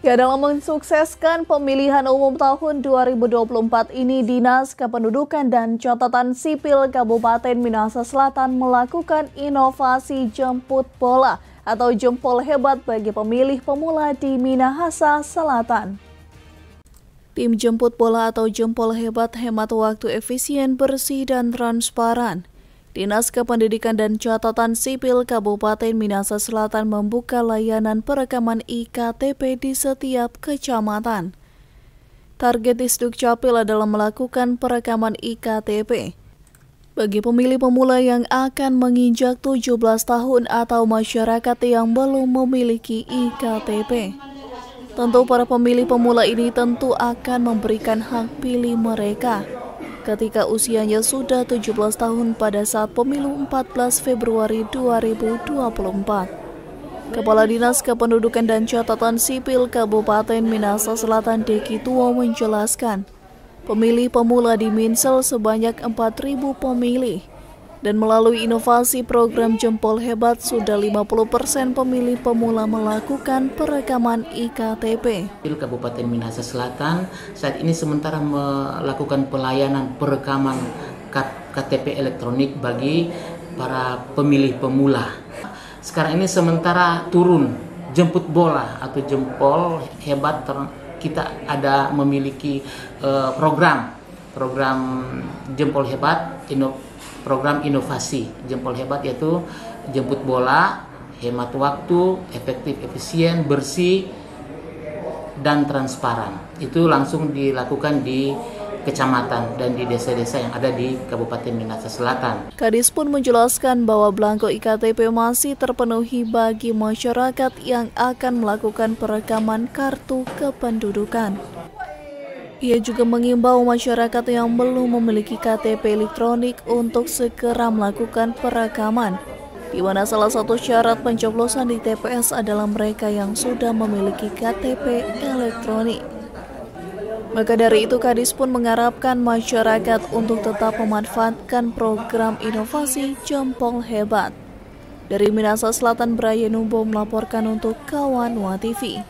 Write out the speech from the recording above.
Ya, dalam mensukseskan pemilihan umum tahun 2024 ini, Dinas Kependudukan dan Catatan Sipil Kabupaten Minahasa Selatan melakukan inovasi jemput bola atau jempol hebat bagi pemilih pemula di Minahasa Selatan. Tim jemput bola atau jempol hebat hemat waktu, efisien, bersih, dan transparan. Dinas Kependidikan dan Catatan Sipil Kabupaten Minahasa Selatan membuka layanan perekaman IKTP di setiap kecamatan. Target Disdukcapil adalah melakukan perekaman IKTP bagi pemilih pemula yang akan menginjak 17 tahun atau masyarakat yang belum memiliki IKTP. Tentu para pemilih pemula ini tentu akan memberikan hak pilih mereka ketika usianya sudah 17 tahun pada saat pemilu 14 Februari 2024. Kepala Dinas Kependudukan dan Catatan Sipil Kabupaten Minahasa Selatan Deki Tuo menjelaskan, pemilih pemula di Minsel sebanyak 4.000 pemilih. Dan melalui inovasi program Jempol Hebat, sudah 50% pemilih pemula melakukan perekaman IKTP. Kabupaten Minahasa Selatan saat ini sementara melakukan pelayanan perekaman KTP elektronik bagi para pemilih pemula. Sekarang ini sementara turun jemput bola atau jempol hebat, kita ada memiliki program jempol hebat, program inovasi jempol hebat, yaitu jemput bola, hemat waktu, efektif, efisien, bersih, dan transparan. Itu langsung dilakukan di kecamatan dan di desa-desa yang ada di Kabupaten Minahasa Selatan. Kadis pun menjelaskan bahwa belangko IKTP masih terpenuhi bagi masyarakat yang akan melakukan perekaman kartu kependudukan. Ia juga mengimbau masyarakat yang belum memiliki KTP elektronik untuk segera melakukan perekaman, di mana salah satu syarat pencoblosan di TPS adalah mereka yang sudah memiliki KTP elektronik. Maka dari itu, Kadis pun mengharapkan masyarakat untuk tetap memanfaatkan program inovasi Jempol Hebat. Dari Minahasa Selatan, Brian Numbo melaporkan untuk Kawan WA TV.